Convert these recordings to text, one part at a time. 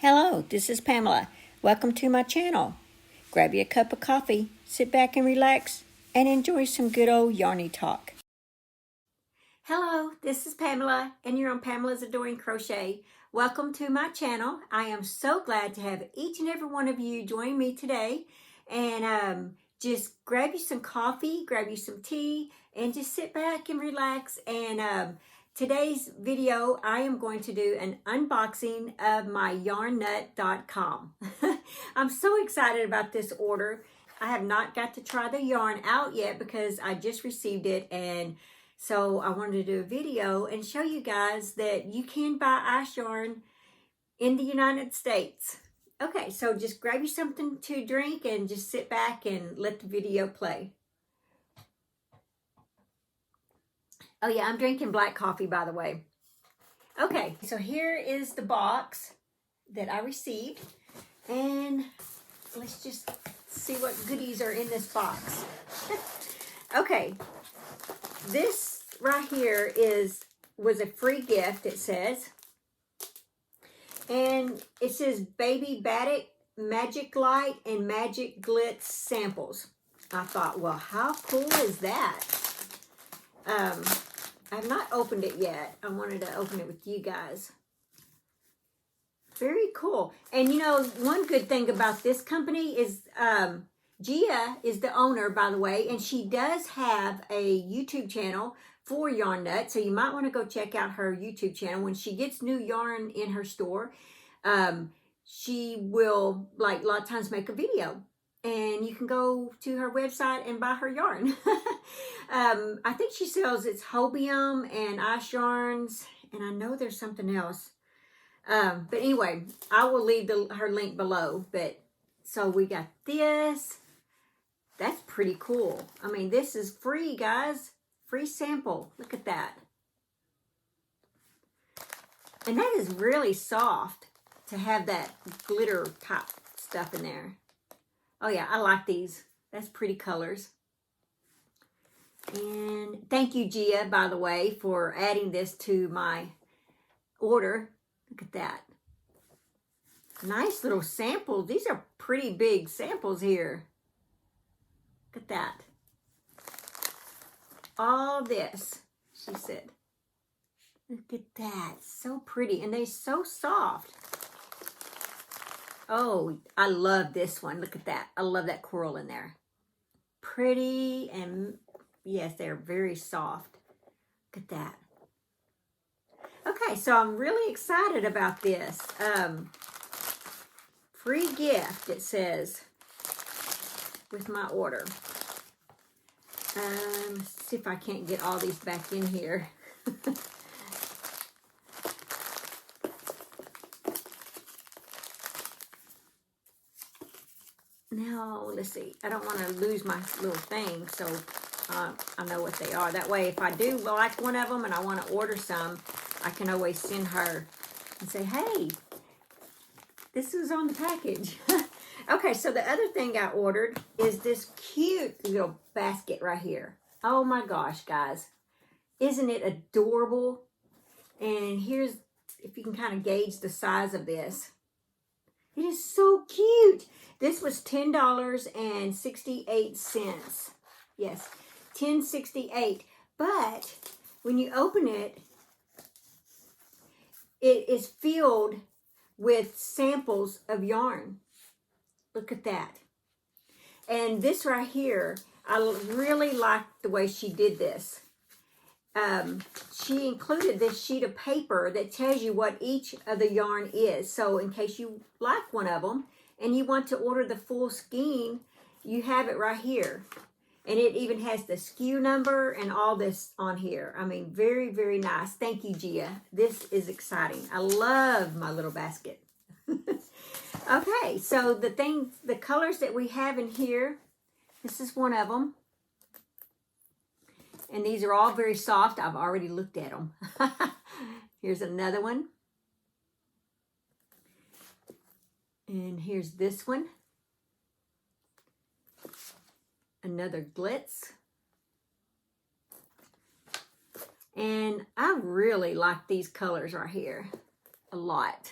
Hello, this is Pamela. Welcome to my channel. Grab you a cup of coffee, sit back and relax, and enjoy some good old yarny talk. Hello, this is Pamela, and you're on Pamela's Adoring Crochet. Welcome to my channel. I am so glad to have each and every one of you join me today. And just grab you some coffee, grab you some tea, and just sit back and relax. And today's video, I am going to do an unboxing of my yarnnut.com. I'm so excited about this order. I have not got to try the yarn out yet because I just received it, and so I wanted to do a video and show you guys that you can buy ice yarn in the United States. Okay, so just grab you something to drink and just sit back and let the video play. Oh yeah, I'm drinking black coffee, by the way. Okay, so here is the box that I received. And let's just see what goodies are in this box. Okay, this right here was a free gift, it says. And it says Baby Batik, Magic Light, and Magic Glitz samples. I thought, well, how cool is that? I've not opened it yet. I wanted to open it with you guys. Very cool. And you know, one good thing about this company is Gia is the owner, by the way, and she does have a YouTube channel for Yarn Nut, so you might want to go check out her YouTube channel. When she gets new yarn in her store, she will, like, a lot of times make a video. And you can go to her website and buy her yarn. I think she sells its hobium and ice yarns, and I know there's something else. But anyway, I will leave her link below. But so we got this. That's pretty cool. I mean, this is free, guys. Free sample. Look at that. And that is really soft to have that glitter type stuff in there. Oh yeah, I like these. That's pretty colors. And thank you, Gia, by the way, for adding this to my order. Look at that. Nice little sample. These are pretty big samples here. Look at that. All this, she said. Look at that. So pretty. And they're so soft. Oh, I love this one. Look at that. I love that coral in there. Pretty, and yes, they're very soft. Look at that. Okay, so I'm really excited about this. Free gift, it says, with my order. Let's see if I can't get all these back in here. Now, let's see. I don't want to lose my little thing, so I know what they are. That way, if I do like one of them and I want to order some, I can always send her and say, hey, this is on the package. Okay, so the other thing I ordered is this cute little basket right here. Oh my gosh, guys. Isn't it adorable? And here's, if you can kind of gauge the size of this. It is so cute. This was $10.68. Yes, $10.68. But when you open it, it is filled with samples of yarn. Look at that. And this right here, I really like the way she did this. She included this sheet of paper that tells you what each of the yarn is. So in case you like one of them and you want to order the full skein, you have it right here. And it even has the SKU number and all this on here. I mean, very, very nice. Thank you, Gia. This is exciting. I love my little basket. Okay, so the colors that we have in here, this is one of them. And these are all very soft. I've already looked at them. Here's another one. And here's this one. Another glitz. And I really like these colors right here a lot.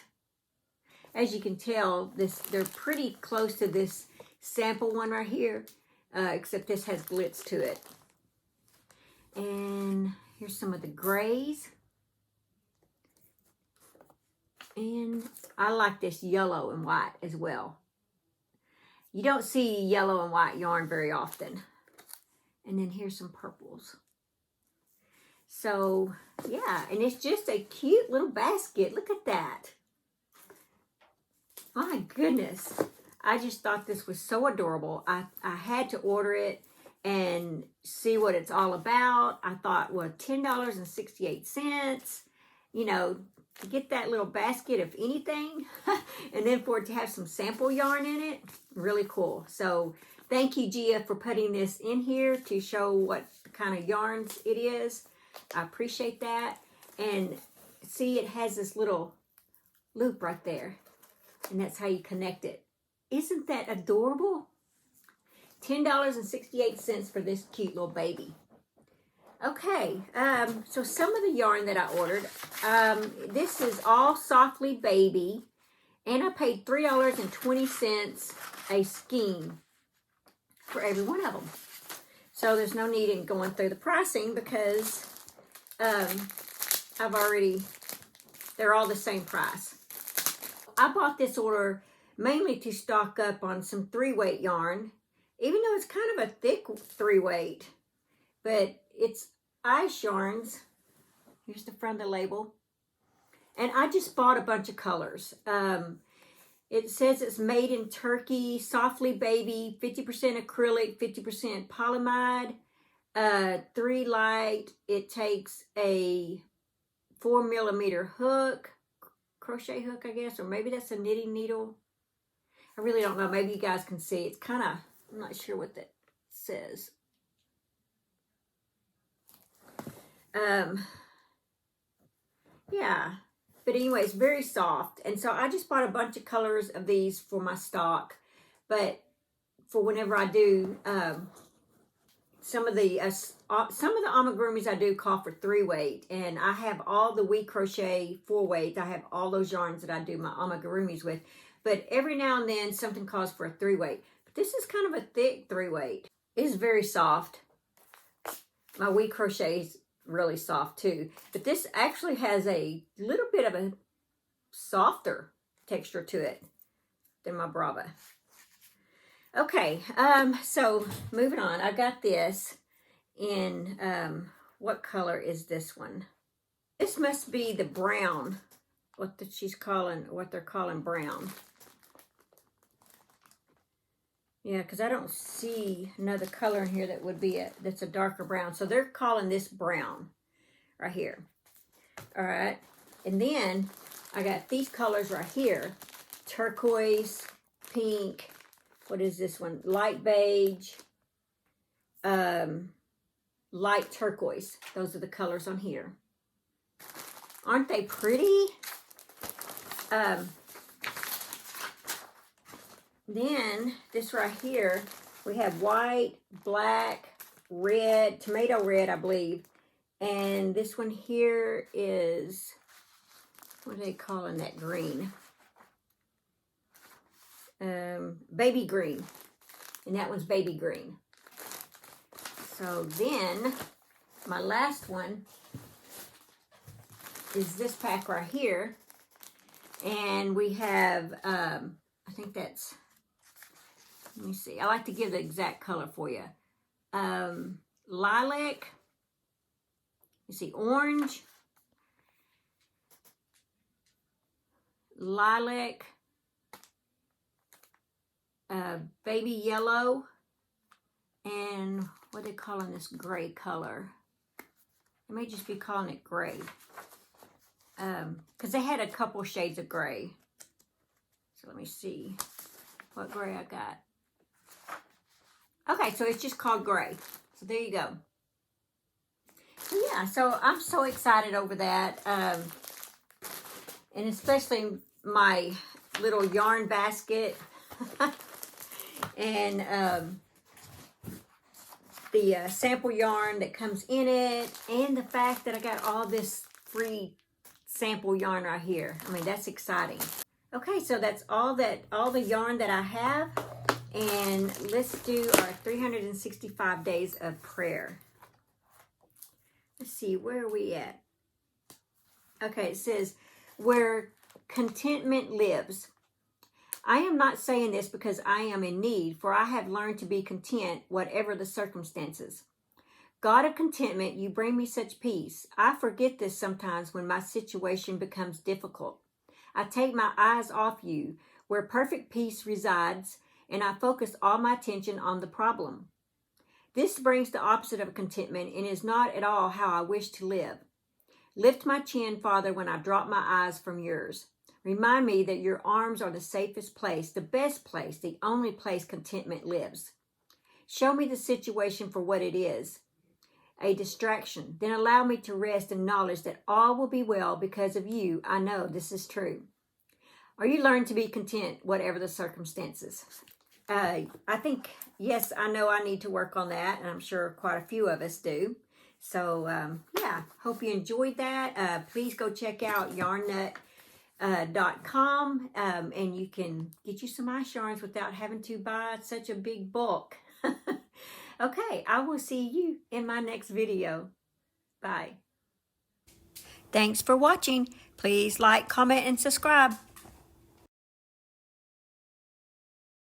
as you can tell, they're pretty close to this sample one right here, except this has glitz to it. And here's some of the grays. And I like this yellow and white as well. You don't see yellow and white yarn very often. And then here's some purples. So, yeah, and it's just a cute little basket. Look at that. My goodness. I just thought this was so adorable. I had to order it and see what it's all about. I thought, well, $10.68, you know, to get that little basket of anything, and then for it to have some sample yarn in it, really cool. So thank you, Gia, for putting this in here to show what kind of yarns it is. I appreciate that. And see, it has this little loop right there, and that's how you connect it. Isn't that adorable? $10.68 for this cute little baby. Okay, so some of the yarn that I ordered, this is all Softly Baby, and I paid $3.20 a skein for every one of them. So there's no need in going through the pricing because they're all the same price. I bought this order mainly to stock up on some 3-weight yarn, even though it's kind of a thick 3-weight, but it's ice yarns. Here's the front of the label. And I just bought a bunch of colors. It says it's made in Turkey, Softly Baby, 50% acrylic, 50% polyamide, 3 light. It takes a 4mm hook, crochet hook, I guess, or maybe that's a knitting needle. I really don't know. Maybe you guys can see. It's kind of, I'm not sure what that says. Yeah, but anyway, it's very soft, and so I just bought a bunch of colors of these for my stock, but for whenever I do some of the amigurumis I do call for 3-weight, and I have all the We Crochet 4-weight. I have all those yarns that I do my amigurumis with, but every now and then something calls for a 3-weight. But this is kind of a thick 3-weight. It is very soft. My We Crochet is really soft too, but this actually has a little bit of a softer texture to it than my Brava. Okay, so moving on, I got this in what color is this one? This must be the brown, what they're calling brown. Yeah, because I don't see another color in here that would be that's a darker brown. So they're calling this brown right here. All right. And then I got these colors right here. Turquoise, pink. What is this one? Light beige. Light turquoise. Those are the colors on here. Aren't they pretty? Then, this right here, we have white, black, red, tomato red, I believe. And this one here is, what are they calling that green? Baby green. And that one's baby green. So then, my last one is this pack right here. And we have, I think that's, let me see. I like to give the exact color for you. Lilac. You see orange. Lilac. Baby yellow. And what are they calling this gray color? They may just be calling it gray. Because they had a couple shades of gray. So let me see what gray I got. Okay, so it's just called gray. So there you go. So yeah, so I'm so excited over that. And especially my little yarn basket. And the sample yarn that comes in it. And the fact that I got all this free sample yarn right here. I mean, that's exciting. Okay, so that's all the yarn that I have. And let's do our 365 days of prayer. Let's see, where are we at? Okay, it says, where contentment lives. I am not saying this because I am in need, for I have learned to be content, whatever the circumstances. God of contentment, you bring me such peace. I forget this sometimes when my situation becomes difficult. I take my eyes off you, where perfect peace resides, and I focus all my attention on the problem. This brings the opposite of contentment and is not at all how I wish to live. Lift my chin, Father, when I drop my eyes from yours. Remind me that your arms are the safest place, the best place, the only place contentment lives. Show me the situation for what it is, a distraction. Then allow me to rest in knowledge that all will be well because of you. I know this is true. Are you learning to be content, whatever the circumstances? I think, yes, I know I need to work on that, and I'm sure quite a few of us do. So, yeah, hope you enjoyed that. Please go check out yarnnut.com, and you can get you some ice yarns without having to buy such a big bulk. Okay, I will see you in my next video. Bye. Thanks for watching. Please like, comment, and subscribe.